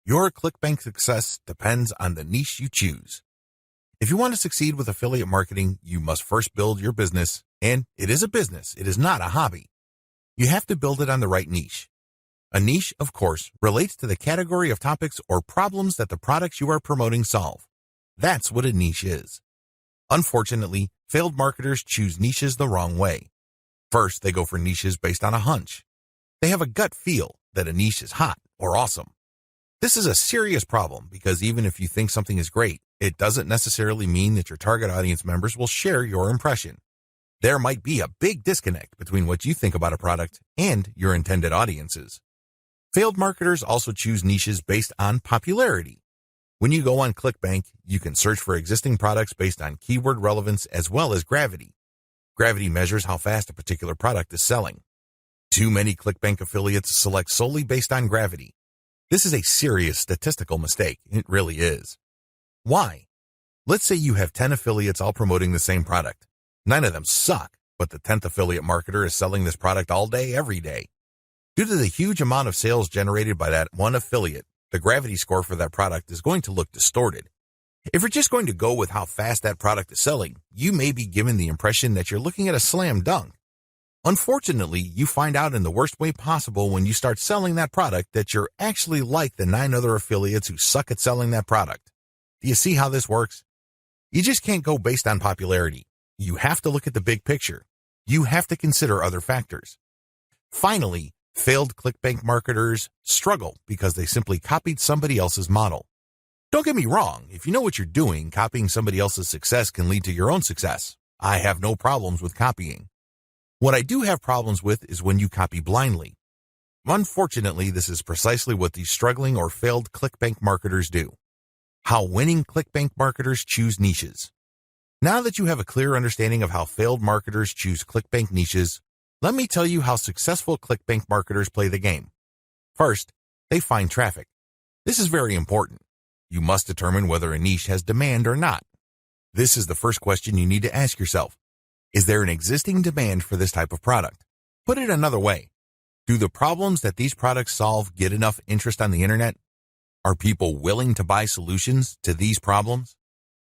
Your ClickBank success depends on the niche you choose. If you want to succeed with affiliate marketing, you must first build your business, and it is a business, it is not a hobby. You have to build it on the right niche. A niche, of course, relates to the category of topics or problems that the products you are promoting solve. That's what a niche is. Unfortunately, failed marketers choose niches the wrong way. First, they go for niches based on a hunch. They have a gut feel that a niche is hot or awesome. This is a serious problem because even if you think something is great, it doesn't necessarily mean that your target audience members will share your impression. There might be a big disconnect between what you think about a product and your intended audiences. Failed marketers also choose niches based on popularity. When you go on ClickBank, you can search for existing products based on keyword relevance as well as gravity. Gravity measures how fast a particular product is selling. Too many ClickBank affiliates select solely based on gravity. This is a serious statistical mistake. It really is. Why? Let's say you have 10 affiliates all promoting the same product. 9 of them suck, but the 10th affiliate marketer is selling this product all day, every day. Due to the huge amount of sales generated by that one affiliate, the gravity score for that product is going to look distorted. If you're just going to go with how fast that product is selling, you may be given the impression that you're looking at a slam dunk. Unfortunately, you find out in the worst way possible when you start selling that product that you're actually like the 9 other affiliates who suck at selling that product. Do you see how this works? You just can't go based on popularity. You have to look at the big picture. You have to consider other factors. Finally, failed ClickBank marketers struggle because they simply copied somebody else's model. Don't get me wrong, if you know what you're doing, copying somebody else's success can lead to your own success. I have no problems with copying. What I do have problems with is when you copy blindly. Unfortunately, this is precisely what these struggling or failed ClickBank marketers do. How winning ClickBank marketers choose niches. Now that you have a clear understanding of how failed marketers choose ClickBank niches, let me tell you how successful ClickBank marketers play the game. First, they find traffic. This is very important. You must determine whether a niche has demand or not. This is the first question you need to ask yourself. Is there an existing demand for this type of product? Put it another way. Do the problems that these products solve get enough interest on the internet? Are people willing to buy solutions to these problems?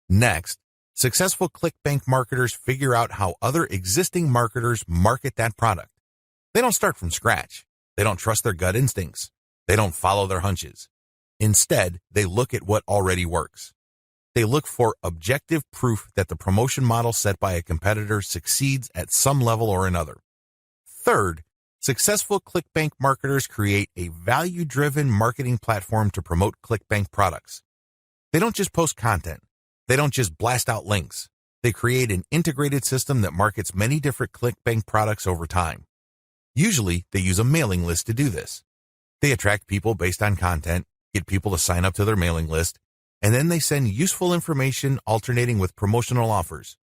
Next, successful ClickBank marketers figure out how other existing marketers market that product. They don't start from scratch. They don't trust their gut instincts. They don't follow their hunches. Instead, they look at what already works. They look for objective proof that the promotion model set by a competitor succeeds at some level or another. Third, successful ClickBank marketers create a value-driven marketing platform to promote ClickBank products. They don't just post content. They don't just blast out links. They create an integrated system that markets many different ClickBank products over time. Usually, they use a mailing list to do this. They attract people based on content, get people to sign up to their mailing list, and then they send useful information alternating with promotional offers.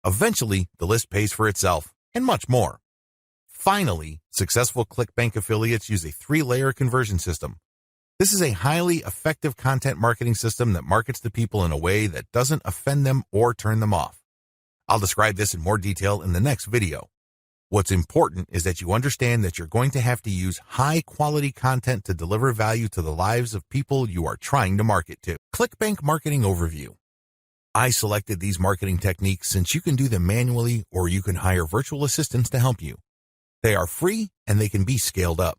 Eventually, the list pays for itself, and much more. Finally, successful ClickBank affiliates use a 3-layer conversion system. This is a highly effective content marketing system that markets to people in a way that doesn't offend them or turn them off. I'll describe this in more detail in the next video. What's important is that you understand that you're going to have to use high-quality content to deliver value to the lives of people you are trying to market to. ClickBank Marketing Overview. I selected these marketing techniques since you can do them manually or you can hire virtual assistants to help you. They are free and they can be scaled up.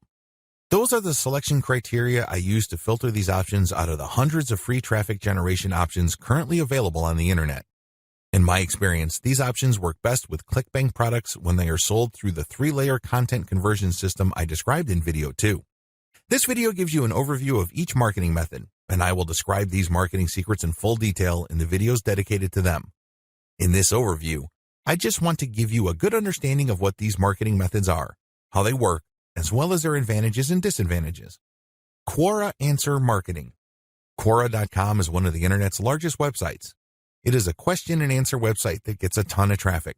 Those are the selection criteria I use to filter these options out of the hundreds of free traffic generation options currently available on the internet. In my experience, these options work best with ClickBank products when they are sold through the 3-layer content conversion system I described in video 2. This video gives you an overview of each marketing method, and I will describe these marketing secrets in full detail in the videos dedicated to them. In this overview, I just want to give you a good understanding of what these marketing methods are, how they work, as well as their advantages and disadvantages. Quora Answer Marketing. Quora.com is one of the internet's largest websites. It is a question and answer website that gets a ton of traffic.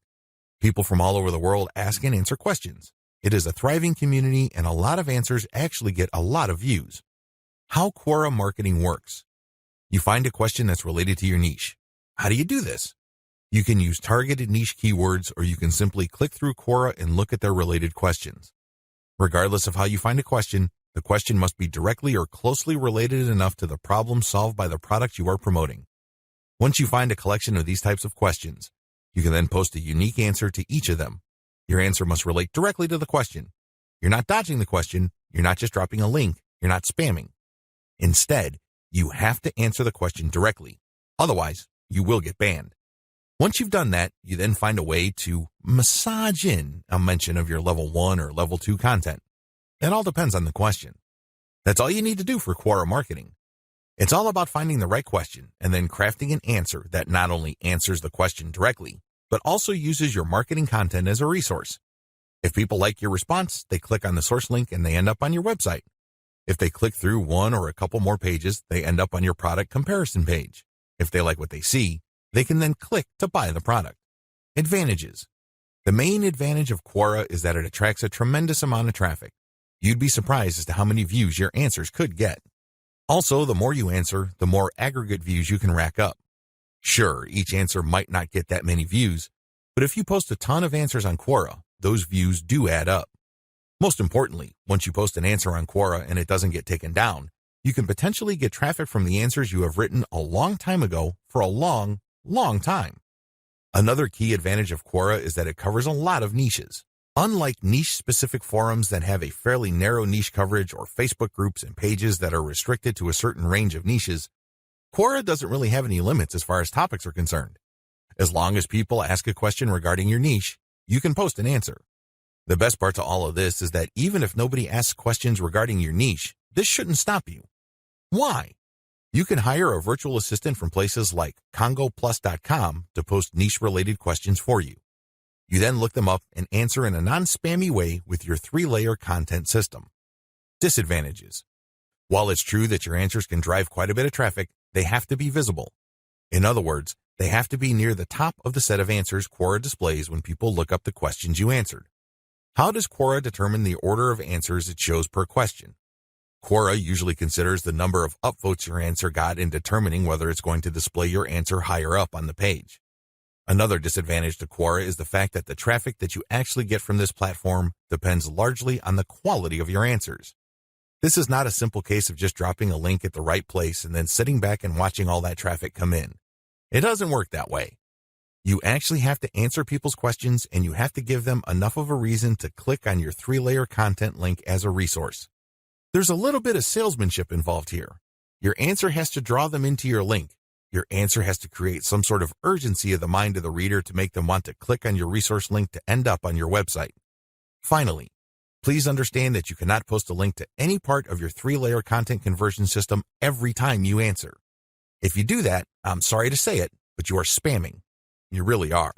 People from all over the world ask and answer questions. It is a thriving community and a lot of answers actually get a lot of views. How Quora marketing works. You find a question that's related to your niche. How do you do this? You can use targeted niche keywords or you can simply click through Quora and look at their related questions. Regardless of how you find a question, The question must be directly or closely related enough to the problem solved by the product you are promoting. Once you find a collection of these types of questions, you can then post a unique answer to each of them. Your answer must relate directly to the question. You're not dodging the question. You're not just dropping a link. You're not spamming. Instead, you have to answer the question directly. Otherwise, you will get banned. Once you've done that, you then find a way to massage in a mention of your level 1 or level 2 content. It all depends on the question. That's all you need to do for Quora marketing. It's all about finding the right question and then crafting an answer that not only answers the question directly, but also uses your marketing content as a resource. If people like your response, they click on the source link and they end up on your website. If they click through one or a couple more pages, they end up on your product comparison page. If they like what they see, they can then click to buy the product. Advantages. The main advantage of Quora is that it attracts a tremendous amount of traffic. You'd be surprised as to how many views your answers could get. Also, the more you answer, the more aggregate views you can rack up. Sure, each answer might not get that many views, but if you post a ton of answers on Quora, those views do add up. Most importantly, once you post an answer on Quora and it doesn't get taken down, you can potentially get traffic from the answers you have written a long time ago for a long time. Another key advantage of Quora is that it covers a lot of niches. Unlike niche-specific forums that have a fairly narrow niche coverage or Facebook groups and pages that are restricted to a certain range of niches, Quora doesn't really have any limits as far as topics are concerned. As long as people ask a question regarding your niche, you can post an answer. The best part to all of this is that even if nobody asks questions regarding your niche, this shouldn't stop you. Why? You can hire a virtual assistant from places like congoplus.com to post niche-related questions for you. You then look them up and answer in a non-spammy way with your 3-layer content system. Disadvantages. While it's true that your answers can drive quite a bit of traffic, they have to be visible. In other words, they have to be near the top of the set of answers Quora displays when people look up the questions you answered. How does Quora determine the order of answers it shows per question? Quora usually considers the number of upvotes your answer got in determining whether it's going to display your answer higher up on the page. Another disadvantage to Quora is the fact that the traffic that you actually get from this platform depends largely on the quality of your answers. This is not a simple case of just dropping a link at the right place and then sitting back and watching all that traffic come in. It doesn't work that way. You actually have to answer people's questions and you have to give them enough of a reason to click on your 3-layer content link as a resource. There's a little bit of salesmanship involved here. Your answer has to draw them into your link. Your answer has to create some sort of urgency of the mind of the reader to make them want to click on your resource link to end up on your website. Finally, please understand that you cannot post a link to any part of your 3-layer content conversion system every time you answer. If you do that, I'm sorry to say it, but you are spamming. You really are.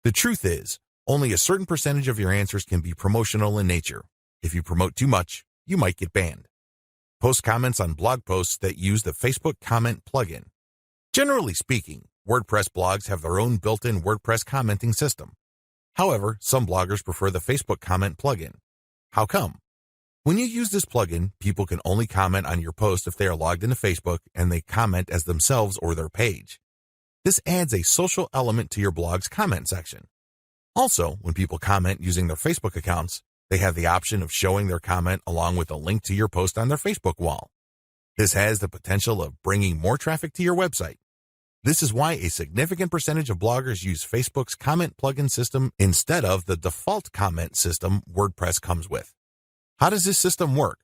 The truth is, only a certain percentage of your answers can be promotional in nature. If you promote too much, you might get banned. Post comments on blog posts that use the Facebook comment plugin. Generally speaking, WordPress blogs have their own built-in WordPress commenting system. However, some bloggers prefer the Facebook comment plugin. How come? When you use this plugin, people can only comment on your post if they are logged into Facebook and they comment as themselves or their page. This adds a social element to your blog's comment section. Also, when people comment using their Facebook accounts, they have the option of showing their comment along with a link to your post on their Facebook wall. This has the potential of bringing more traffic to your website. This is why a significant percentage of bloggers use Facebook's comment plugin system instead of the default comment system WordPress comes with. How does this system work?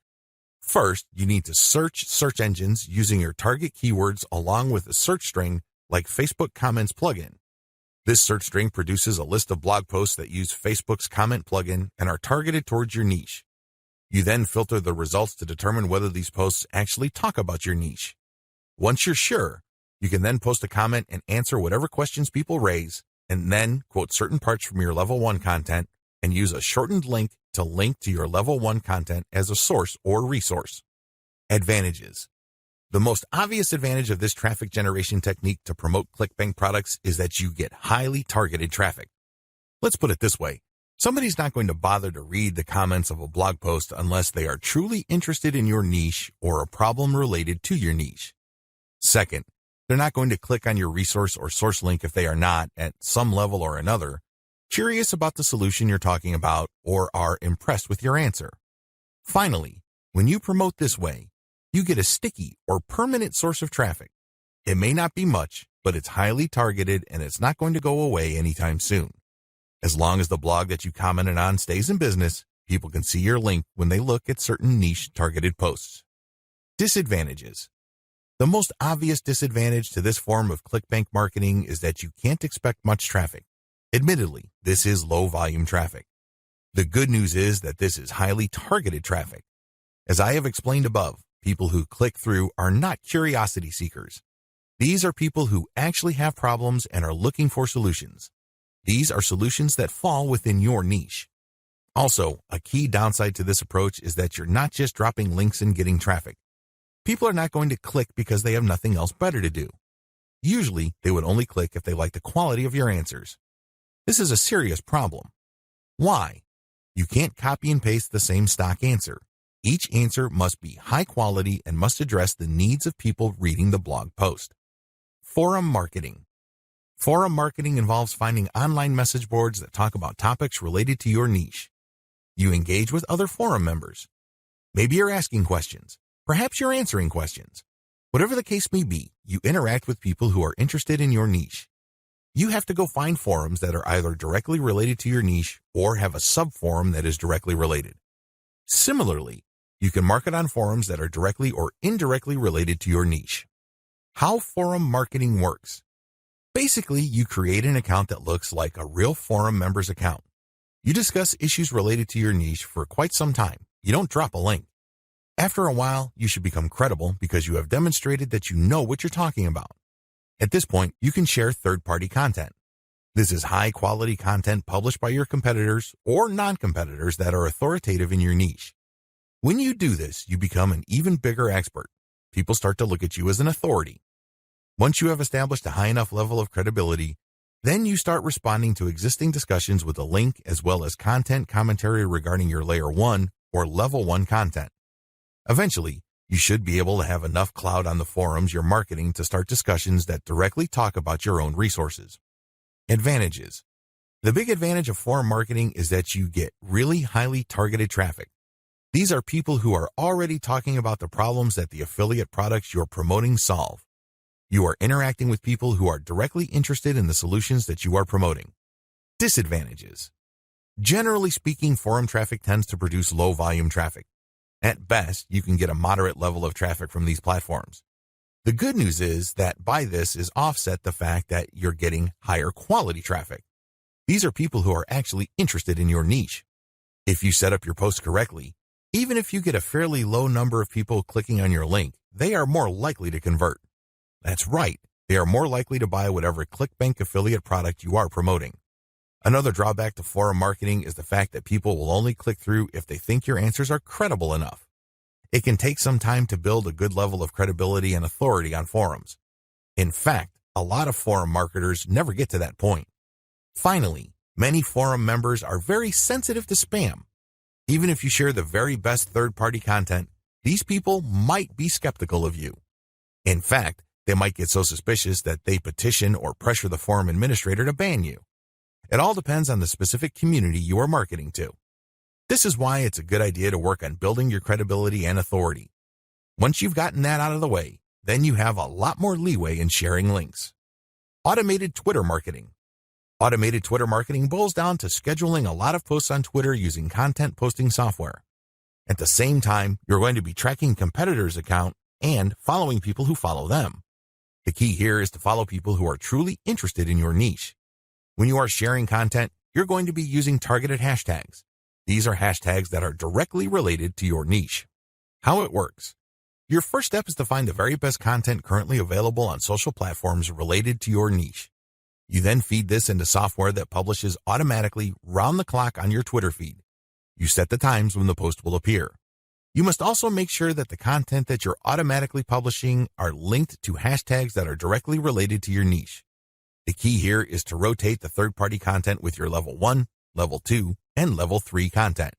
First, you need to search search engines using your target keywords along with a search string like Facebook Comments plugin. This search string produces a list of blog posts that use Facebook's comment plugin and are targeted towards your niche. You then filter the results to determine whether these posts actually talk about your niche. Once you're sure, you can then post a comment and answer whatever questions people raise, and then quote certain parts from your level 1 content and use a shortened link to link to your level 1 content as a source or resource. Advantages. The most obvious advantage of this traffic generation technique to promote ClickBank products is that you get highly targeted traffic. Let's put it this way. Somebody's not going to bother to read the comments of a blog post unless they are truly interested in your niche or a problem related to your niche. Second, they're not going to click on your resource or source link if they are not, at some level or another, curious about the solution you're talking about or are impressed with your answer. Finally, When you promote this way, you get a sticky or permanent source of traffic. It may not be much, but it's highly targeted and it's not going to go away anytime soon. As long as the blog that you commented on stays in business, people can see your link when they look at certain niche targeted posts. Disadvantages. The most obvious disadvantage to this form of ClickBank marketing is that you can't expect much traffic. Admittedly, this is low volume traffic. The good news is that this is highly targeted traffic. As I have explained above, people who click through are not curiosity seekers. These are people who actually have problems and are looking for solutions. These are solutions that fall within your niche. Also, a key downside to this approach is that you're not just dropping links and getting traffic. People are not going to click because they have nothing else better to do. Usually, they would only click if they like the quality of your answers. This is a serious problem. Why? You can't copy and paste the same stock answer. Each answer must be high quality and must address the needs of people reading the blog post. Forum marketing. Forum marketing involves finding online message boards that talk about topics related to your niche. You engage with other forum members. Maybe you're asking questions. Perhaps you're answering questions. Whatever the case may be, you interact with people who are interested in your niche. You have to go find forums that are either directly related to your niche or have a sub-forum that is directly related. Similarly, you can market on forums that are directly or indirectly related to your niche. How forum marketing works. Basically, you create an account that looks like a real forum member's account. You discuss issues related to your niche for quite some time. You don't drop a link. After a while, you should become credible because you have demonstrated that you know what you're talking about. At this point, you can share third-party content. This is high-quality content published by your competitors or non-competitors that are authoritative in your niche. When you do this, you become an even bigger expert. People start to look at you as an authority. Once you have established a high enough level of credibility, then you start responding to existing discussions with a link as well as content commentary regarding your Layer 1 or Level 1 content. Eventually, you should be able to have enough clout on the forums you're marketing to start discussions that directly talk about your own resources. Advantages. The big advantage of forum marketing is that you get really highly targeted traffic. These are people who are already talking about the problems that the affiliate products you're promoting solve. You are interacting with people who are directly interested in the solutions that you are promoting. Disadvantages. Generally speaking, forum traffic tends to produce low volume traffic. At best, you can get a moderate level of traffic from these platforms. The good news is that by this is offset the fact that you're getting higher quality traffic. These are people who are actually interested in your niche. If you set up your posts correctly, even if you get a fairly low number of people clicking on your link, they are more likely to convert. That's right, they are more likely to buy whatever ClickBank affiliate product you are promoting. Another drawback to forum marketing is the fact that people will only click through if they think your answers are credible enough. It can take some time to build a good level of credibility and authority on forums. In fact, a lot of forum marketers never get to that point. Finally, many forum members are very sensitive to spam. Even if you share the very best third-party content, these people might be skeptical of you. In fact, they might get so suspicious that they petition or pressure the forum administrator to ban you. It all depends on the specific community you are marketing to. This is why it's a good idea to work on building your credibility and authority. Once you've gotten that out of the way, then you have a lot more leeway in sharing links. Automated Twitter marketing. Automated Twitter marketing boils down to scheduling a lot of posts on Twitter using content posting software. At the same time, you're going to be tracking competitors' account and following people who follow them. The key here is to follow people who are truly interested in your niche. When you are sharing content, you're going to be using targeted hashtags. These are hashtags that are directly related to your niche. How it works. Your first step is to find the very best content currently available on social platforms related to your niche. You then feed this into software that publishes automatically round the clock on your Twitter feed. You set the times when the post will appear. You must also make sure that the content that you're automatically publishing are linked to hashtags that are directly related to your niche. The key here is to rotate the third-party content with your Level 1, Level 2, and Level 3 content.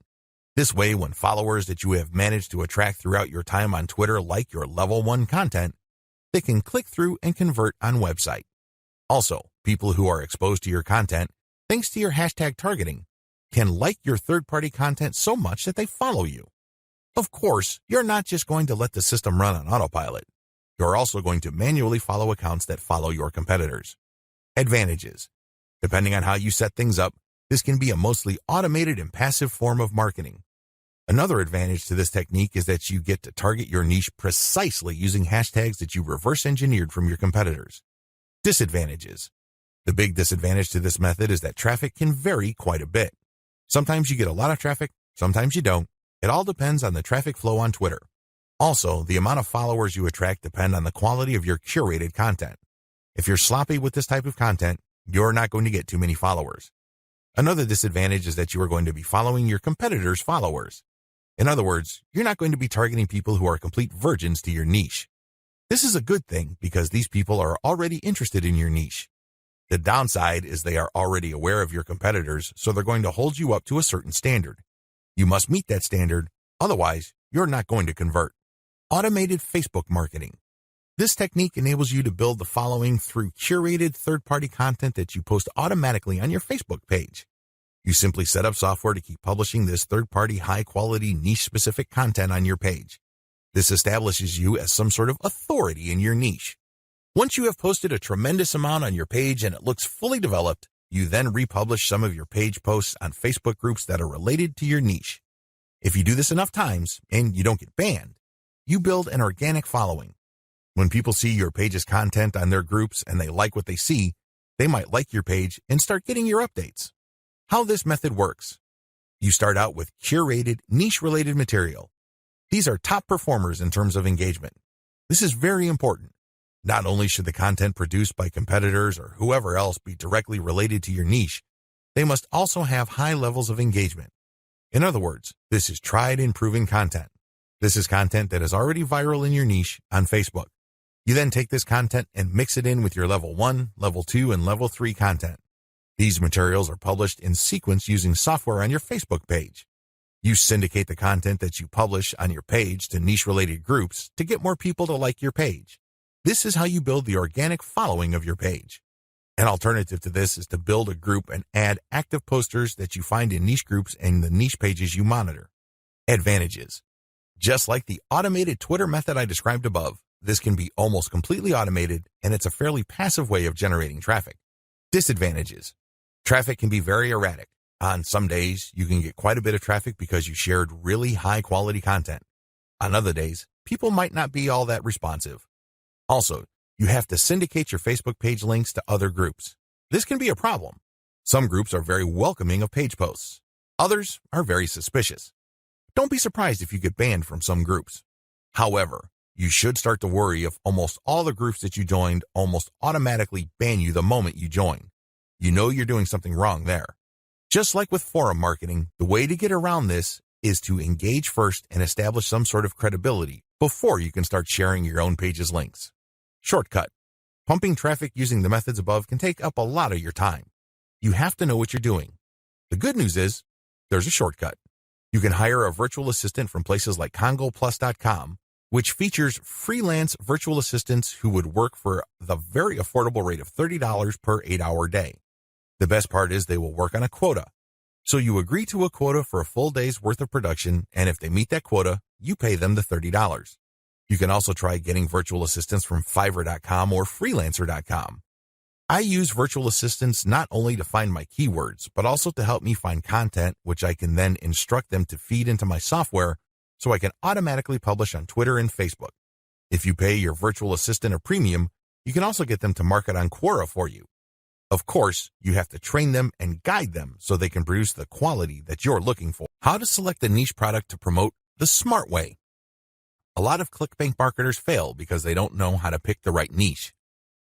This way, when followers that you have managed to attract throughout your time on Twitter like your Level 1 content, they can click through and convert on website. Also, people who are exposed to your content, thanks to your hashtag targeting, can like your third-party content so much that they follow you. Of course, you're not just going to let the system run on autopilot. You're also going to manually follow accounts that follow your competitors. Advantages. Depending on how you set things up, this can be a mostly automated and passive form of marketing. Another advantage to this technique is that you get to target your niche precisely using hashtags that you reverse engineered from your competitors. Disadvantages. The big disadvantage to this method is that traffic can vary quite a bit. Sometimes you get a lot of traffic, sometimes you don't. It all depends on the traffic flow on Twitter. Also, the amount of followers you attract depend on the quality of your curated content. If you're sloppy with this type of content, you're not going to get too many followers. Another disadvantage is that you are going to be following your competitors' followers. In other words, you're not going to be targeting people who are complete virgins to your niche. This is a good thing because these people are already interested in your niche. The downside is they are already aware of your competitors, so they're going to hold you up to a certain standard. You must meet that standard, otherwise you're not going to convert. Automated Facebook marketing. This technique enables you to build the following through curated third-party content that you post automatically on your Facebook page. You simply set up software to keep publishing this third-party high-quality niche-specific content on your page. This establishes you as some sort of authority in your niche. Once you have posted a tremendous amount on your page and it looks fully developed, you then republish some of your page posts on Facebook groups that are related to your niche. If you do this enough times and you don't get banned, you build an organic following. When people see your page's content on their groups and they like what they see, they might like your page and start getting your updates. How this method works. You start out with curated, niche-related material. These are top performers in terms of engagement. This is very important. Not only should the content produced by competitors or whoever else be directly related to your niche, they must also have high levels of engagement. In other words, this is tried and proven content. This is content that is already viral in your niche on Facebook. You then take this content and mix it in with your level 1, level 2, and level 3 content. These materials are published in sequence using software on your Facebook page. You syndicate the content that you publish on your page to niche-related groups to get more people to like your page. This is how you build the organic following of your page. An alternative to this is to build a group and add active posters that you find in niche groups and the niche pages you monitor. Advantages. Just like the automated Twitter method I described above, this can be almost completely automated, and it's a fairly passive way of generating traffic. Disadvantages. Traffic can be very erratic. On some days, you can get quite a bit of traffic because you shared really high-quality content. On other days, people might not be all that responsive. Also, you have to syndicate your Facebook page links to other groups. This can be a problem. Some groups are very welcoming of page posts. Others are very suspicious. Don't be surprised if you get banned from some groups. However, you should start to worry if almost all the groups that you joined almost automatically ban you the moment you join. You know you're doing something wrong there. Just like with forum marketing, the way to get around this is to engage first and establish some sort of credibility before you can start sharing your own page's links. Shortcut. Pumping traffic using the methods above can take up a lot of your time. You have to know what you're doing. The good news is, there's a shortcut. You can hire a virtual assistant from places like CongoPlus.com, which features freelance virtual assistants who would work for the very affordable rate of $30 per 8-hour day. The best part is they will work on a quota. So you agree to a quota for a full day's worth of production, and if they meet that quota, you pay them the $30. You can also try getting virtual assistants from Fiverr.com or Freelancer.com. I use virtual assistants not only to find my keywords, but also to help me find content, which I can then instruct them to feed into my software so I can automatically publish on Twitter and Facebook. If you pay your virtual assistant a premium, you can also get them to market on Quora for you. Of course, you have to train them and guide them so they can produce the quality that you're looking for. How to select a niche product to promote the smart way. A lot of ClickBank marketers fail because they don't know how to pick the right niche.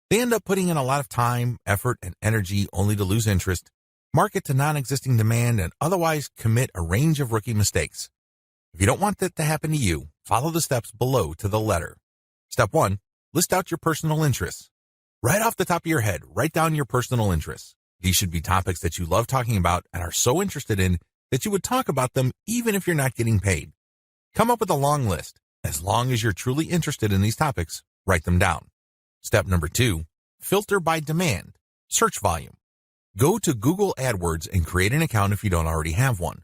They end up putting in a lot of time, effort, and energy only to lose interest, market to non-existing demand, and otherwise commit a range of rookie mistakes. If you don't want that to happen to you, follow the steps below to the letter. Step 1, list out your personal interests. Right off the top of your head, write down your personal interests. These should be topics that you love talking about and are so interested in that you would talk about them even if you're not getting paid. Come up with a long list. As long as you're truly interested in these topics, write them down. Step number 2, filter by demand, search volume. Go to Google AdWords and create an account if you don't already have one.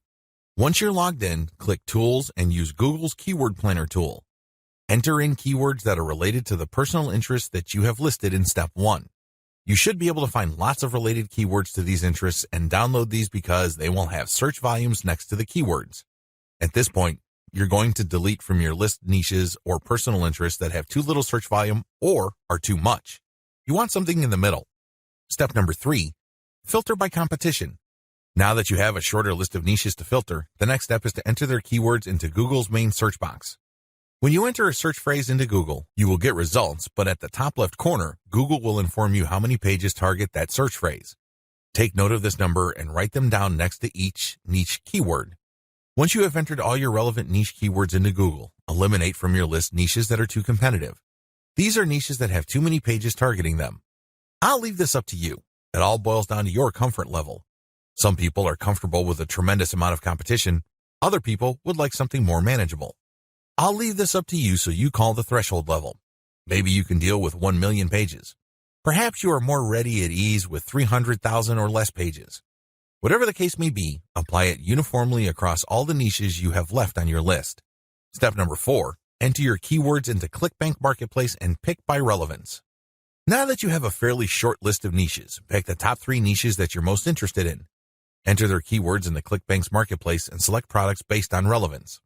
Once you're logged in, click Tools and use Google's Keyword Planner tool. Enter in keywords that are related to the personal interests that you have listed in Step 1. You should be able to find lots of related keywords to these interests and download these because they will have search volumes next to the keywords. At this point, you're going to delete from your list niches or personal interests that have too little search volume or are too much. You want something in the middle. Step number 3, filter by competition. Now that you have a shorter list of niches to filter, the next step is to enter their keywords into Google's main search box. When you enter a search phrase into Google, you will get results, but at the top left corner, Google will inform you how many pages target that search phrase. Take note of this number and write them down next to each niche keyword. Once you have entered all your relevant niche keywords into Google, eliminate from your list niches that are too competitive. These are niches that have too many pages targeting them. I'll leave this up to you. It all boils down to your comfort level. Some people are comfortable with a tremendous amount of competition. Other people would like something more manageable. I'll leave this up to you so you call the threshold level. Maybe you can deal with 1 million pages. Perhaps you are more ready at ease with 300,000 or less pages. Whatever the case may be, apply it uniformly across all the niches you have left on your list. Step number 4, enter your keywords into ClickBank Marketplace and pick by relevance. Now that you have a fairly short list of niches, pick the top 3 niches that you're most interested in. Enter their keywords into ClickBank's Marketplace and select products based on relevance.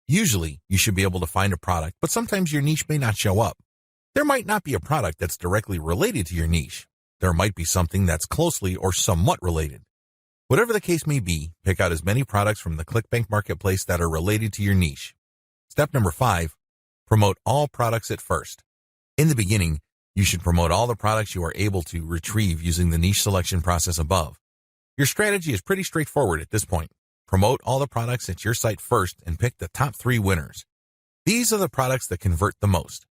Usually, you should be able to find a product, but sometimes your niche may not show up. There might not be a product that's directly related to your niche. There might be something that's closely or somewhat related. Whatever the case may be, pick out as many products from the ClickBank Marketplace that are related to your niche. Step number 5, promote all products at first. In the beginning, you should promote all the products you are able to retrieve using the niche selection process above. Your strategy is pretty straightforward at this point. Promote all the products at your site first and pick the top 3 winners. These are the products that convert the most.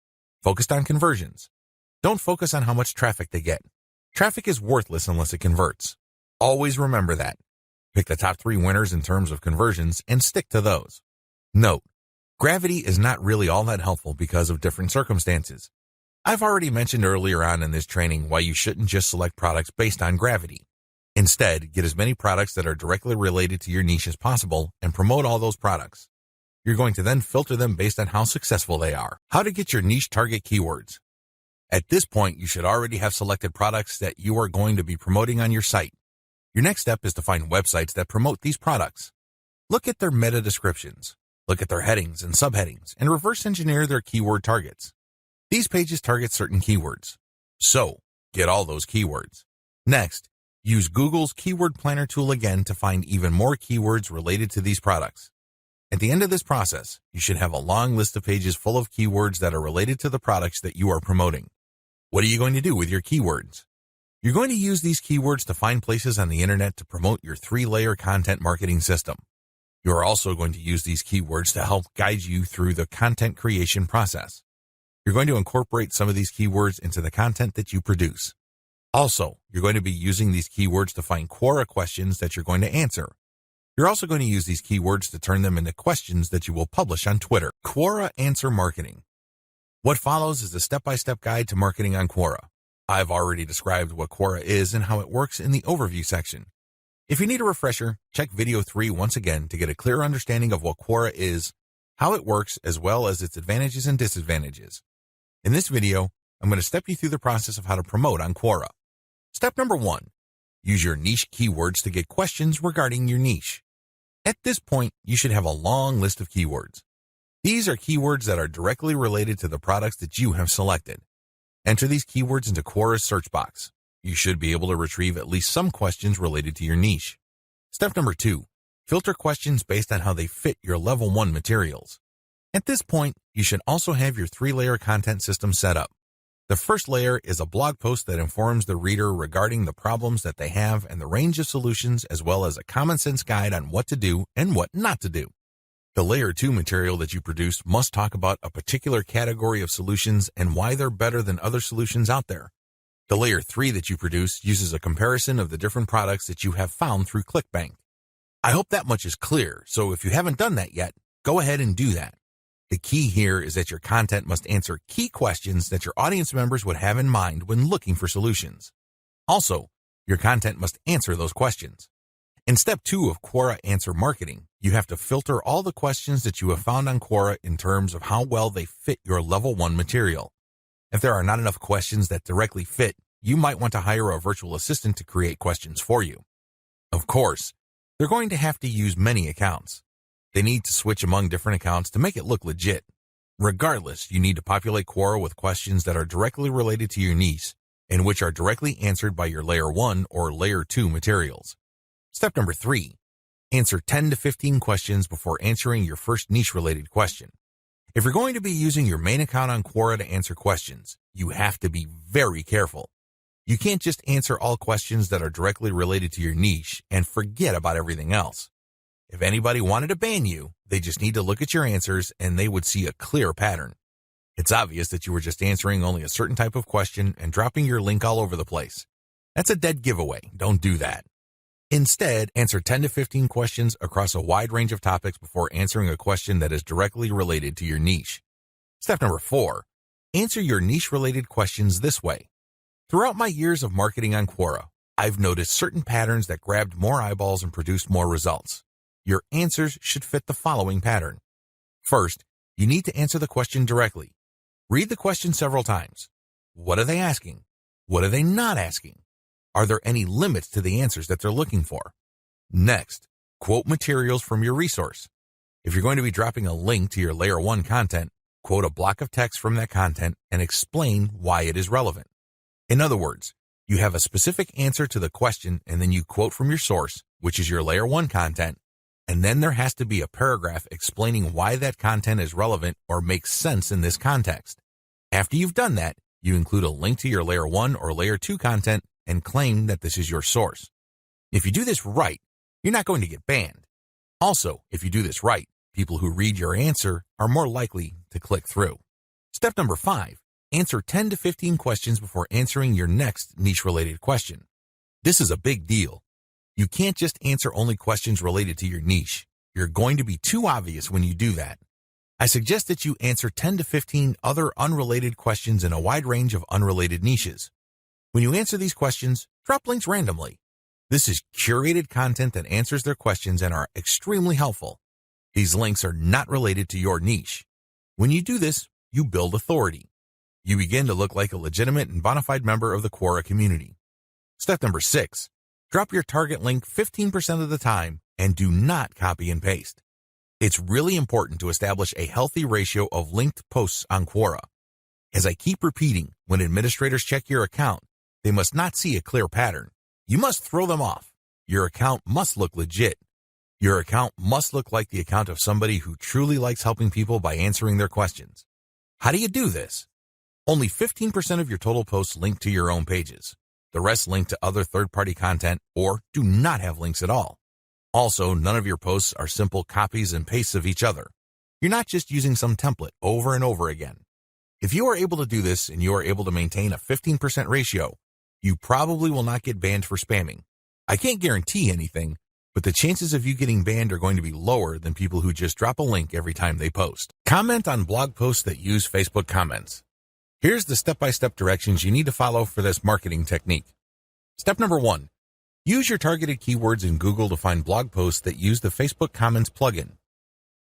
Focused on conversions. Don't focus on how much traffic they get. Traffic is worthless unless it converts. Always remember that. Pick the top 3 winners in terms of conversions and stick to those. Note, gravity is not really all that helpful because of different circumstances. I've already mentioned earlier on in this training why you shouldn't just select products based on gravity. Instead, get as many products that are directly related to your niche as possible and promote all those products. You're going to then filter them based on how successful they are. How to get your niche target keywords. At this point, you should already have selected products that you are going to be promoting on your site. Your next step is to find websites that promote these products. Look at their meta descriptions. Look at their headings and subheadings and reverse engineer their keyword targets. These pages target certain keywords. So, get all those keywords. Next, use Google's Keyword Planner tool again to find even more keywords related to these products. At the end of this process, you should have a long list of pages full of keywords that are related to the products that you are promoting. What are you going to do with your keywords? You're going to use these keywords to find places on the internet to promote your 3-layer content marketing system. You are also going to use these keywords to help guide you through the content creation process. You're going to incorporate some of these keywords into the content that you produce. Also, you're going to be using these keywords to find Quora questions that you're going to answer. You're also going to use these keywords to turn them into questions that you will publish on Twitter. Quora Answer Marketing. What follows is a step-by-step guide to marketing on Quora. I've already described what Quora is and how it works in the overview section. If you need a refresher, check video 3 once again to get a clear understanding of what Quora is, how it works, as well as its advantages and disadvantages. In this video, I'm going to step you through the process of how to promote on Quora. Step number 1, use your niche keywords to get questions regarding your niche. At this point, you should have a long list of keywords. These are keywords that are directly related to the products that you have selected. Enter these keywords into Quora's search box. You should be able to retrieve at least some questions related to your niche. Step number 2, filter questions based on how they fit your level 1 materials. At this point, you should also have your 3-layer content system set up. The first layer is a blog post that informs the reader regarding the problems that they have and the range of solutions, as well as a common sense guide on what to do and what not to do. The layer 2 material that you produce must talk about a particular category of solutions and why they're better than other solutions out there. The layer 3 that you produce uses a comparison of the different products that you have found through ClickBank. I hope that much is clear, so if you haven't done that yet, go ahead and do that. The key here is that your content must answer key questions that your audience members would have in mind when looking for solutions. Also, your content must answer those questions. In step 2 of Quora Answer Marketing, you have to filter all the questions that you have found on Quora in terms of how well they fit your level 1 material. If there are not enough questions that directly fit, you might want to hire a virtual assistant to create questions for you. Of course, they're going to have to use many accounts. They need to switch among different accounts to make it look legit. Regardless, you need to populate Quora with questions that are directly related to your niche and which are directly answered by your Layer 1 or Layer 2 materials. Step number 3. Answer 10 to 15 questions before answering your first niche-related question. If you're going to be using your main account on Quora to answer questions, you have to be very careful. You can't just answer all questions that are directly related to your niche and forget about everything else. If anybody wanted to ban you, they just need to look at your answers and they would see a clear pattern. It's obvious that you were just answering only a certain type of question and dropping your link all over the place. That's a dead giveaway. Don't do that. Instead, answer 10 to 15 questions across a wide range of topics before answering a question that is directly related to your niche. Step number 4. Answer your niche-related questions this way. Throughout my years of marketing on Quora, I've noticed certain patterns that grabbed more eyeballs and produced more results. Your answers should fit the following pattern. First, you need to answer the question directly. Read the question several times. What are they asking? What are they not asking? Are there any limits to the answers that they're looking for? Next, quote materials from your resource. If you're going to be dropping a link to your Layer 1 content, quote a block of text from that content and explain why it is relevant. In other words, you have a specific answer to the question and then you quote from your source, which is your Layer 1 content, and then there has to be a paragraph explaining why that content is relevant or makes sense in this context. After you've done that, you include a link to your Layer 1 or Layer 2 content and claim that this is your source. If you do this right, you're not going to get banned. Also, if you do this right, people who read your answer are more likely to click through. Step number 5. Answer 10 to 15 questions before answering your next niche-related question. This is a big deal. You can't just answer only questions related to your niche. You're going to be too obvious when you do that. I suggest that you answer 10 to 15 other unrelated questions in a wide range of unrelated niches. When you answer these questions, drop links randomly. This is curated content that answers their questions and are extremely helpful. These links are not related to your niche. When you do this, you build authority. You begin to look like a legitimate and bona fide member of the Quora community. Step number 6. Drop your target link 15% of the time and do not copy and paste. It's really important to establish a healthy ratio of linked posts on Quora. As I keep repeating, when administrators check your account, they must not see a clear pattern. You must throw them off. Your account must look legit. Your account must look like the account of somebody who truly likes helping people by answering their questions. How do you do this? Only 15% of your total posts link to your own pages. The rest link to other third-party content or do not have links at all. Also, none of your posts are simple copies and pastes of each other. You're not just using some template over and over again. If you are able to do this and you are able to maintain a 15% ratio, you probably will not get banned for spamming. I can't guarantee anything, but the chances of you getting banned are going to be lower than people who just drop a link every time they post. Comment on blog posts that use Facebook comments. Here's the step-by-step directions you need to follow for this marketing technique. Step number 1. Use your targeted keywords in Google to find blog posts that use the Facebook Comments plugin.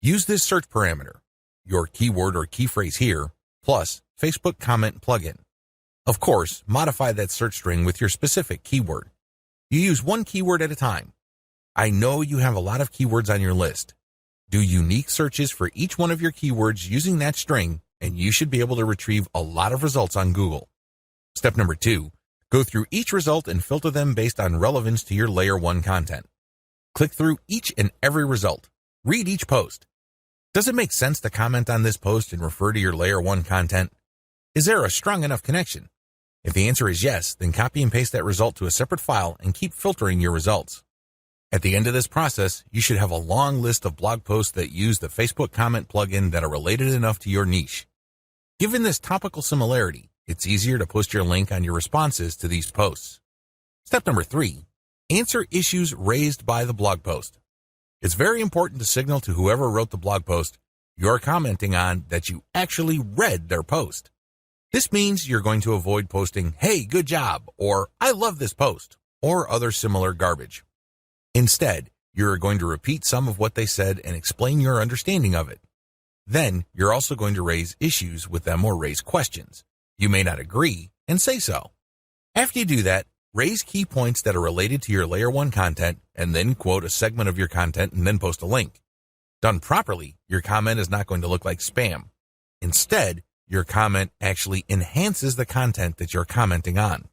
Use this search parameter, your keyword or key phrase here, plus Facebook Comment plugin. Of course, modify that search string with your specific keyword. You use one keyword at a time. I know you have a lot of keywords on your list. Do unique searches for each one of your keywords using that string, and you should be able to retrieve a lot of results on Google. Step number 2, go through each result and filter them based on relevance to your Layer 1 content. Click through each and every result. Read each post. Does it make sense to comment on this post and refer to your Layer 1 content? Is there a strong enough connection? If the answer is yes, then copy and paste that result to a separate file and keep filtering your results. At the end of this process, you should have a long list of blog posts that use the Facebook Comment plugin that are related enough to your niche. Given this topical similarity, it's easier to post your link on your responses to these posts. Step number 3, answer issues raised by the blog post. It's very important to signal to whoever wrote the blog post you're commenting on that you actually read their post. This means you're going to avoid posting, "Hey, good job," or "I love this post," or other similar garbage. Instead, you're going to repeat some of what they said and explain your understanding of it. Then, you're also going to raise issues with them or raise questions. You may not agree, and say so. After you do that, raise key points that are related to your Layer 1 content, and then quote a segment of your content and then post a link. Done properly, your comment is not going to look like spam. Instead, your comment actually enhances the content that you're commenting on.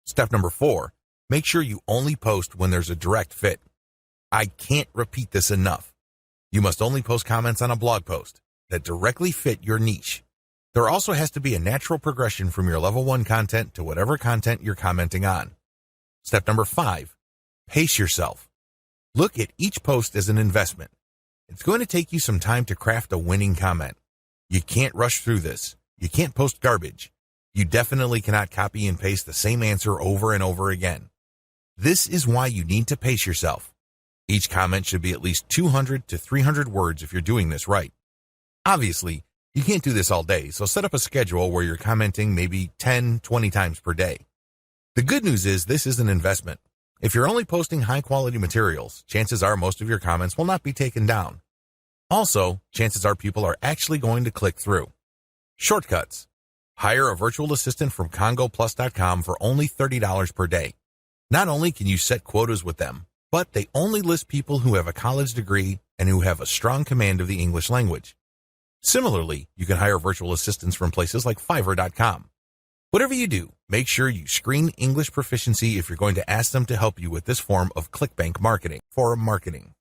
Step number 4, make sure you only post when there's a direct fit. I can't repeat this enough. You must only post comments on a blog post that directly fit your niche. There also has to be a natural progression from your level 1 content to whatever content you're commenting on. Step number 5, pace yourself. Look at each post as an investment. It's going to take you some time to craft a winning comment. You can't rush through this. You can't post garbage. You definitely cannot copy and paste the same answer over and over again. This is why you need to pace yourself. Each comment should be at least 200 to 300 words if you're doing this right. Obviously, you can't do this all day, so set up a schedule where you're commenting maybe 10, 20 times per day. The good news is this is an investment. If you're only posting high-quality materials, chances are most of your comments will not be taken down. Also, chances are people are actually going to click through. Shortcuts. Hire a virtual assistant from CongoPlus.com for only $30 per day. Not only can you set quotas with them, but they only list people who have a college degree and who have a strong command of the English language. Similarly, you can hire virtual assistants from places like Fiverr.com. Whatever you do, make sure you screen English proficiency if you're going to ask them to help you with this form of ClickBank marketing, forum marketing.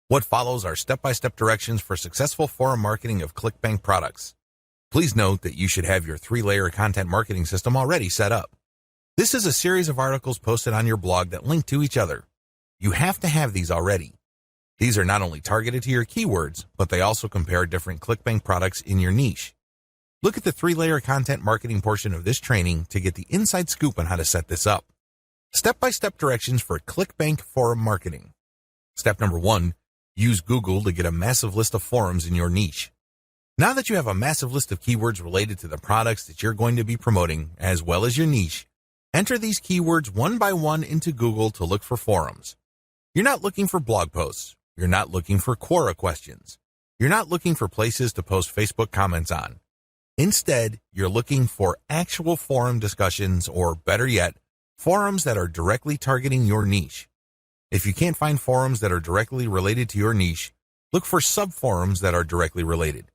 What follows are step-by-step directions for successful forum marketing of ClickBank products. Please note that you should have your 3-layer content marketing system already set up. This is a series of articles posted on your blog that link to each other. You have to have these already. These are not only targeted to your keywords, but they also compare different ClickBank products in your niche. Look at the 3-layer content marketing portion of this training to get the inside scoop on how to set this up. Step-by-step directions for ClickBank forum marketing. Step number 1, use Google to get a massive list of forums in your niche. Now that you have a massive list of keywords related to the products that you're going to be promoting, as well as your niche, enter these keywords one by one into Google to look for forums. You're not looking for blog posts. You're not looking for Quora questions. You're not looking for places to post Facebook comments on. Instead, you're looking for actual forum discussions, or better yet, forums that are directly targeting your niche. If you can't find forums that are directly related to your niche, look for sub-forums that are directly related.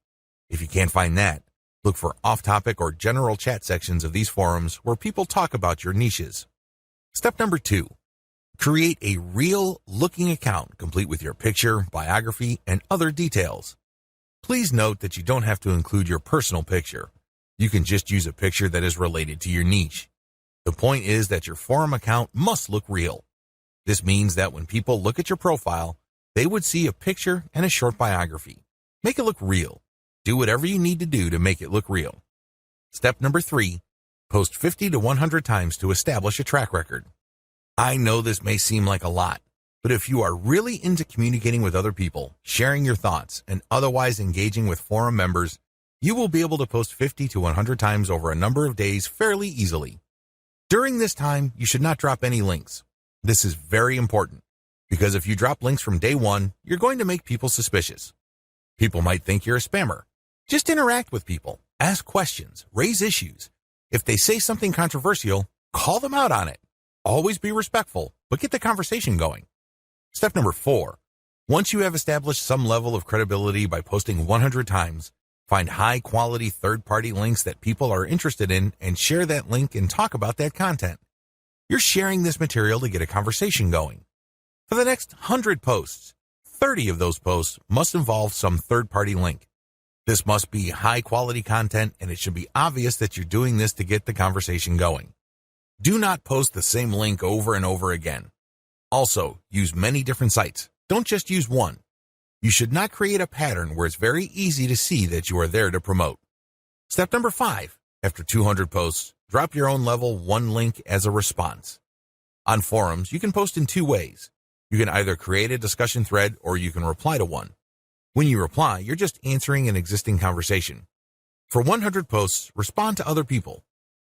If you can't find that, look for off-topic or general chat sections of these forums where people talk about your niches. Step number 2, create a real-looking account complete with your picture, biography, and other details. Please note that you don't have to include your personal picture. You can just use a picture that is related to your niche. The point is that your forum account must look real. This means that when people look at your profile, they would see a picture and a short biography. Make it look real. Do whatever you need to do to make it look real. Step number 3, post 50 to 100 times to establish a track record. I know this may seem like a lot, but if you are really into communicating with other people, sharing your thoughts, and otherwise engaging with forum members, you will be able to post 50 to 100 times over a number of days fairly easily. During this time, you should not drop any links. This is very important, because if you drop links from day 1, you're going to make people suspicious. People might think you're a spammer. Just interact with people, ask questions, raise issues. If they say something controversial, call them out on it. Always be respectful, but get the conversation going. Step number 4, once you have established some level of credibility by posting 100 times, find high-quality third-party links that people are interested in and share that link and talk about that content. You're sharing this material to get a conversation going. For the next 100 posts, 30 of those posts must involve some third-party link. This must be high-quality content, and it should be obvious that you're doing this to get the conversation going. Do not post the same link over and over again. Also, use many different sites. Don't just use one. You should not create a pattern where it's very easy to see that you are there to promote. Step number 5, after 200 posts, drop your own level 1 link as a response. On forums, you can post in 2 ways. You can either create a discussion thread or you can reply to one. When you reply, you're just answering an existing conversation. For 100 posts, respond to other people.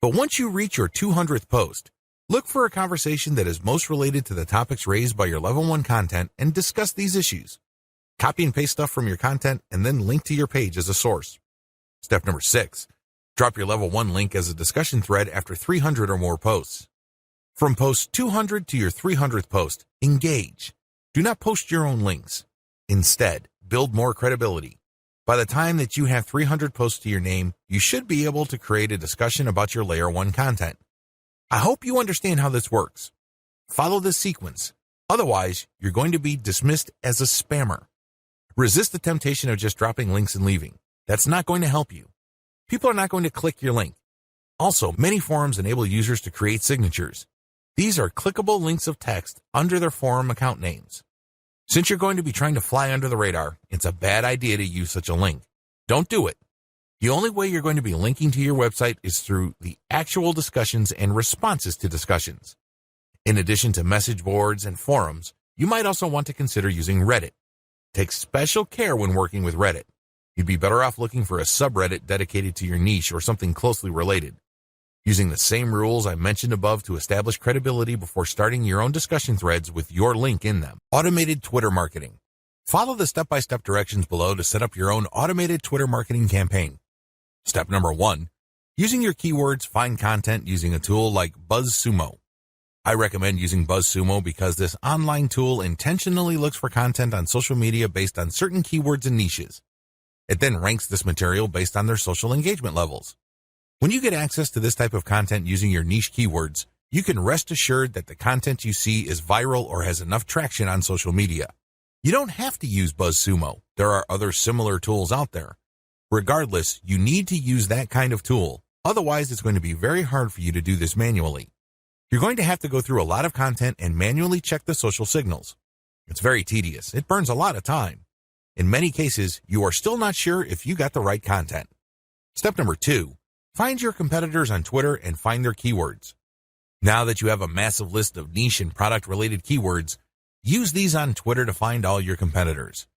But once you reach your 200th post, Look for a conversation that is most related to the topics raised by your Level 1 content and discuss these issues. Copy and paste stuff from your content and then link to your page as a source. Step number 6. Drop your Level 1 link as a discussion thread after 300 or more posts. From post 200 to your 300th post, engage. Do not post your own links. Instead, build more credibility. By the time that you have 300 posts to your name, you should be able to create a discussion about your Layer 1 content. I hope you understand how this works. Follow this sequence. Otherwise, you're going to be dismissed as a spammer. Resist the temptation of just dropping links and leaving. That's not going to help you. People are not going to click your link. Also, many forums enable users to create signatures. These are clickable links of text under their forum account names. Since you're going to be trying to fly under the radar, it's a bad idea to use such a link. Don't do it. The only way you're going to be linking to your website is through the actual discussions and responses to discussions. In addition to message boards and forums, you might also want to consider using Reddit. Take special care when working with Reddit. You'd be better off looking for a subreddit dedicated to your niche or something closely related. Using the same rules I mentioned above to establish credibility before starting your own discussion threads with your link in them. Automated Twitter marketing. Follow the step-by-step directions below to set up your own automated Twitter marketing campaign. Step number 1. Using your keywords, find content using a tool like BuzzSumo. I recommend using BuzzSumo because this online tool intentionally looks for content on social media based on certain keywords and niches. It then ranks this material based on their social engagement levels. When you get access to this type of content using your niche keywords, you can rest assured that the content you see is viral or has enough traction on social media. You don't have to use BuzzSumo. There are other similar tools out there. Regardless, you need to use that kind of tool. Otherwise, it's going to be very hard for you to do this manually. You're going to have to go through a lot of content and manually check the social signals. It's very tedious. It burns a lot of time. In many cases, you are still not sure if you got the right content. Step number 2. Find your competitors on Twitter and find their keywords. Now that you have a massive list of niche and product-related keywords, use these on Twitter to find all your competitors.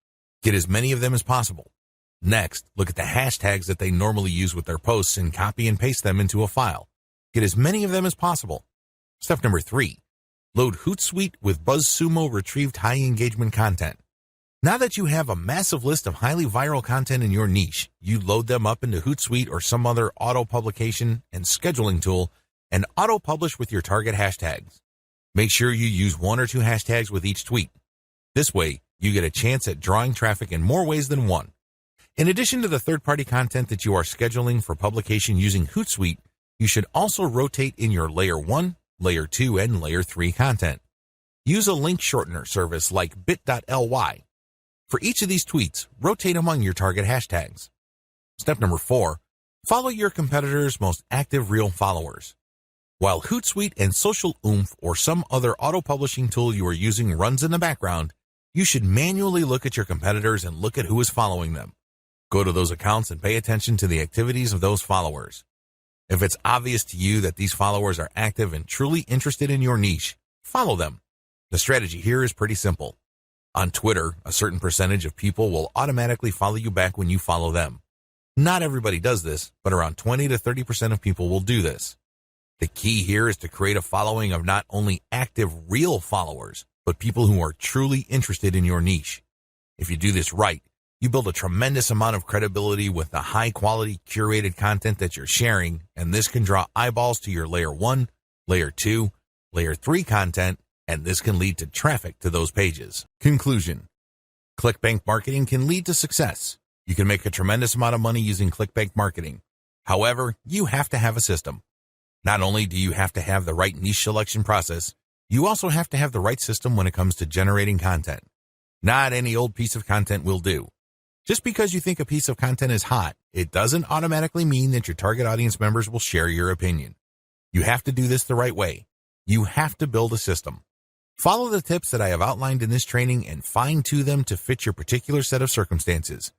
Get as many of them as possible. Next, look at the hashtags that they normally use with their posts and copy and paste them into a file. Get as many of them as possible. Step number 3. Load Hootsuite with BuzzSumo retrieved high engagement content. Now that you have a massive list of highly viral content in your niche, you load them up into Hootsuite or some other auto-publication and scheduling tool and auto-publish with your target hashtags. Make sure you use 1 or 2 hashtags with each tweet. This way, you get a chance at drawing traffic in more ways than one. In addition to the third-party content that you are scheduling for publication using Hootsuite, you should also rotate in your Layer 1, Layer 2, and Layer 3 content. Use a link shortener service like bit.ly. For each of these tweets, rotate among your target hashtags. Step number 4. Follow your competitors' most active real followers. While Hootsuite and Social Oomph or some other auto-publishing tool you are using runs in the background, you should manually look at your competitors and look at who is following them. Go to those accounts and pay attention to the activities of those followers. If it's obvious to you that these followers are active and truly interested in your niche, follow them. The strategy here is pretty simple. On Twitter, a certain percentage of people will automatically follow you back when you follow them. Not everybody does this, but around 20 to 30% of people will do this. The key here is to create a following of not only active real followers, but people who are truly interested in your niche. If you do this right, you build a tremendous amount of credibility with the high-quality curated content that you're sharing, and this can draw eyeballs to your Layer 1, Layer 2, Layer 3 content, and this can lead to traffic to those pages. Conclusion. ClickBank marketing can lead to success. You can make a tremendous amount of money using ClickBank marketing. However, you have to have a system. Not only do you have to have the right niche selection process, you also have to have the right system when it comes to generating content. Not any old piece of content will do. Just because you think a piece of content is hot, it doesn't automatically mean that your target audience members will share your opinion. You have to do this the right way. You have to build a system. Follow the tips that I have outlined in this training and fine-tune them to fit your particular set of circumstances.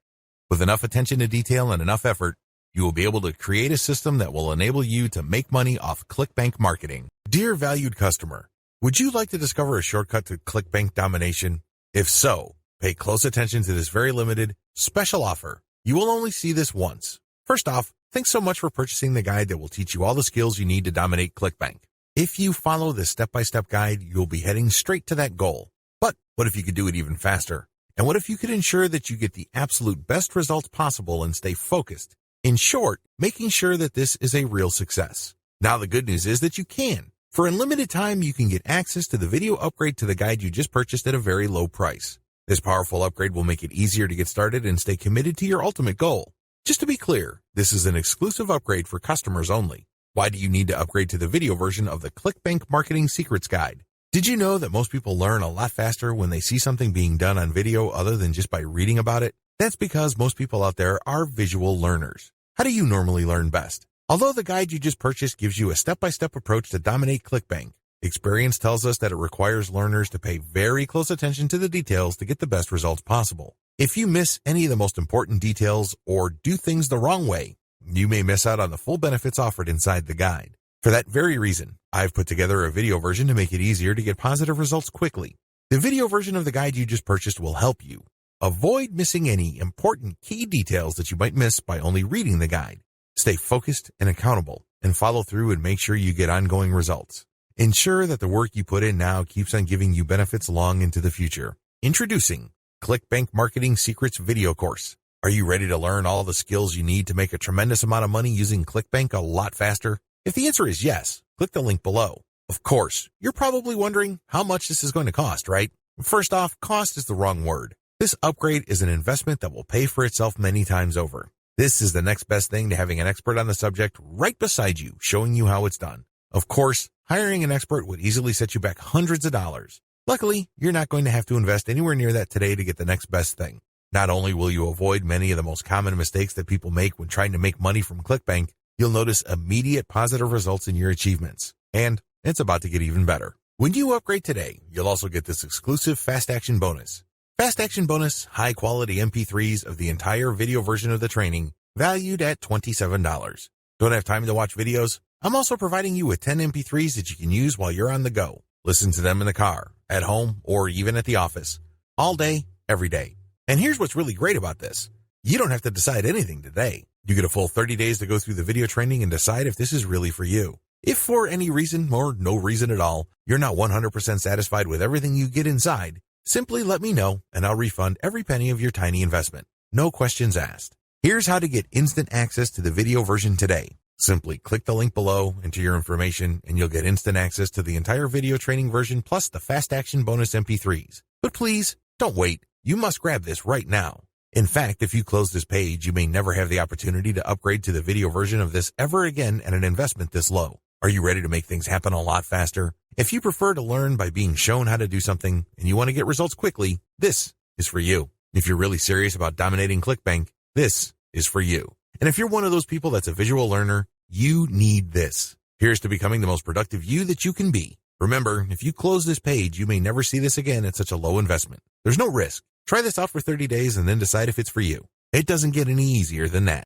With enough attention to detail and enough effort, you will be able to create a system that will enable you to make money off ClickBank marketing. Dear valued customer, would you like to discover a shortcut to ClickBank domination? If so, pay close attention to this very limited, special offer. You will only see this once. First off, thanks so much for purchasing the guide that will teach you all the skills you need to dominate ClickBank. If you follow this step-by-step guide, you'll be heading straight to that goal. But what if you could do it even faster? And what if you could ensure that you get the absolute best results possible and stay focused? In short, making sure that this is a real success. Now the good news is that you can. For unlimited time, you can get access to the video upgrade to the guide you just purchased at a very low price. This powerful upgrade will make it easier to get started and stay committed to your ultimate goal. Just to be clear, this is an exclusive upgrade for customers only. Why do you need to upgrade to the video version of the ClickBank Marketing Secrets Guide? Did you know that most people learn a lot faster when they see something being done on video other than just by reading about it? That's because most people out there are visual learners. How do you normally learn best? Although the guide you just purchased gives you a step-by-step approach to dominate ClickBank, experience tells us that it requires learners to pay very close attention to the details to get the best results possible. If you miss any of the most important details or do things the wrong way, you may miss out on the full benefits offered inside the guide. For that very reason, I've put together a video version to make it easier to get positive results quickly. The video version of the guide you just purchased will help you avoid missing any important key details that you might miss by only reading the guide. Stay focused and accountable, and follow through and make sure you get ongoing results. Ensure that the work you put in now keeps on giving you benefits long into the future. Introducing ClickBank Marketing Secrets Video Course. Are you ready to learn all the skills you need to make a tremendous amount of money using ClickBank a lot faster? If the answer is yes, click the link below. Of course, you're probably wondering how much this is going to cost, right? First off, cost is the wrong word. This upgrade is an investment that will pay for itself many times over. This is the next best thing to having an expert on the subject right beside you, showing you how it's done. Of course, hiring an expert would easily set you back hundreds of dollars. Luckily, you're not going to have to invest anywhere near that today to get the next best thing. Not only will you avoid many of the most common mistakes that people make when trying to make money from ClickBank, you'll notice immediate positive results in your achievements. And it's about to get even better. When you upgrade today, you'll also get this exclusive Fast Action bonus. Fast Action bonus, high-quality MP3s of the entire video version of the training, valued at $27. Don't have time to watch videos? I'm also providing you with 10 MP3s that you can use while you're on the go. Listen to them in the car, at home, or even at the office. All day, every day. And here's what's really great about this. You don't have to decide anything today. You get a full 30 days to go through the video training and decide if this is really for you. If for any reason, or no reason at all, you're not 100% satisfied with everything you get inside, simply let me know and I'll refund every penny of your tiny investment. No questions asked. Here's how to get instant access to the video version today. Simply click the link below, enter your information, and you'll get instant access to the entire video training version plus the Fast Action bonus MP3s. But please, don't wait. You must grab this right now. In fact, if you close this page, you may never have the opportunity to upgrade to the video version of this ever again at an investment this low. Are you ready to make things happen a lot faster? If you prefer to learn by being shown how to do something and you want to get results quickly, this is for you. If you're really serious about dominating ClickBank, this is for you. And if you're one of those people that's a visual learner, you need this. Here's to becoming the most productive you that you can be. Remember, if you close this page, you may never see this again at such a low investment. There's no risk. Try this out for 30 days and then decide if it's for you. It doesn't get any easier than that.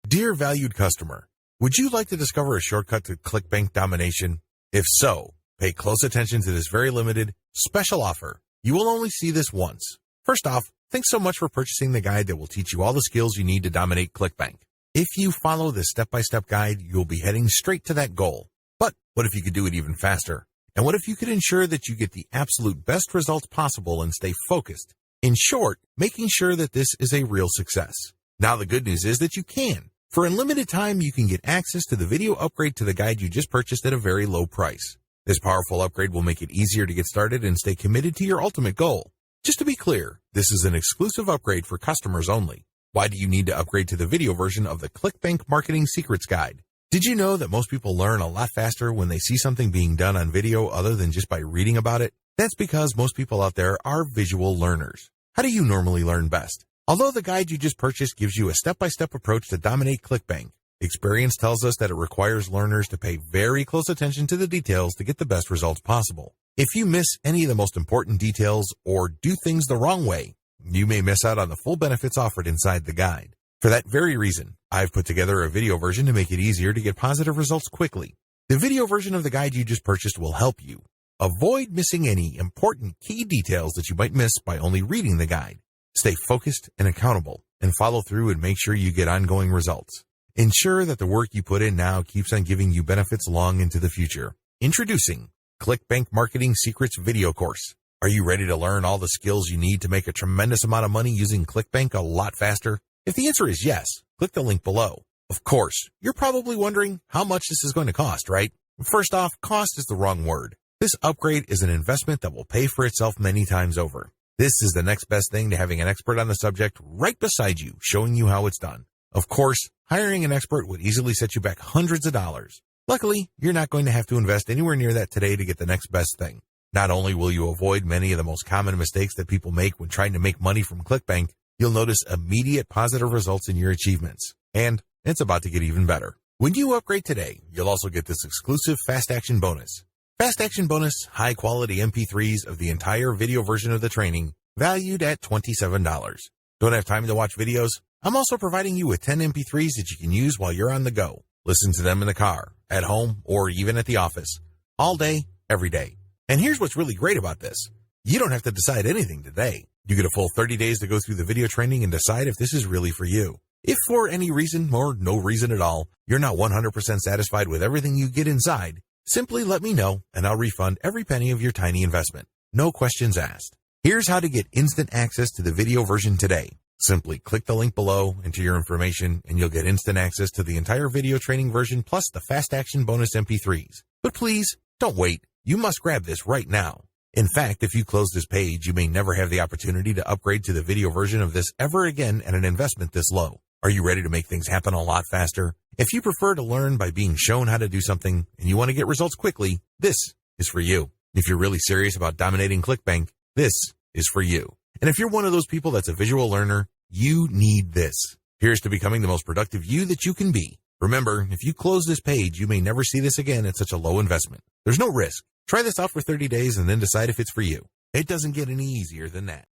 Dear valued customer, would you like to discover a shortcut to ClickBank domination? If so, pay close attention to this very limited, special offer. You will only see this once. First off, thanks so much for purchasing the guide that will teach you all the skills you need to dominate ClickBank. If you follow this step-by-step guide, you'll be heading straight to that goal. But what if you could do it even faster? And what if you could ensure that you get the absolute best results possible and stay focused? In short, making sure that this is a real success. Now the good news is that you can. For unlimited time, you can get access to the video upgrade to the guide you just purchased at a very low price. This powerful upgrade will make it easier to get started and stay committed to your ultimate goal. Just to be clear, this is an exclusive upgrade for customers only. Why do you need to upgrade to the video version of the ClickBank Marketing Secrets Guide? Did you know that most people learn a lot faster when they see something being done on video other than just by reading about it? That's because most people out there are visual learners. How do you normally learn best? Although the guide you just purchased gives you a step-by-step approach to dominate ClickBank, experience tells us that it requires learners to pay very close attention to the details to get the best results possible. If you miss any of the most important details or do things the wrong way, you may miss out on the full benefits offered inside the guide. For that very reason, I've put together a video version to make it easier to get positive results quickly. The video version of the guide you just purchased will help you avoid missing any important key details that you might miss by only reading the guide. Stay focused and accountable, and follow through and make sure you get ongoing results. Ensure that the work you put in now keeps on giving you benefits long into the future. Introducing ClickBank Marketing Secrets Video Course. Are you ready to learn all the skills you need to make a tremendous amount of money using ClickBank a lot faster? If the answer is yes, click the link below. Of course, you're probably wondering how much this is going to cost, right? First off, cost is the wrong word. This upgrade is an investment that will pay for itself many times over. This is the next best thing to having an expert on the subject right beside you, showing you how it's done. Of course, hiring an expert would easily set you back hundreds of dollars. Luckily, you're not going to have to invest anywhere near that today to get the next best thing. Not only will you avoid many of the most common mistakes that people make when trying to make money from ClickBank, you'll notice immediate positive results in your achievements. And it's about to get even better. When you upgrade today, you'll also get this exclusive Fast Action bonus. Fast Action bonus, high-quality MP3s of the entire video version of the training, valued at $27. Don't have time to watch videos? I'm also providing you with 10 MP3s that you can use while you're on the go. Listen to them in the car, at home, or even at the office. All day, every day. And here's what's really great about this. You don't have to decide anything today. You get a full 30 days to go through the video training and decide if this is really for you. If for any reason, or no reason at all, you're not 100% satisfied with everything you get inside, simply let me know and I'll refund every penny of your tiny investment. No questions asked. Here's how to get instant access to the video version today. Simply click the link below, enter your information, and you'll get instant access to the entire video training version plus the Fast Action bonus MP3s. But please, don't wait. You must grab this right now. In fact, if you close this page, you may never have the opportunity to upgrade to the video version of this ever again at an investment this low. Are you ready to make things happen a lot faster? If you prefer to learn by being shown how to do something and you want to get results quickly, this is for you. If you're really serious about dominating ClickBank, this is for you. And if you're one of those people that's a visual learner, you need this. Here's to becoming the most productive you that you can be. Remember, if you close this page, you may never see this again at such a low investment. There's no risk. Try this out for 30 days and then decide if it's for you. It doesn't get any easier than that.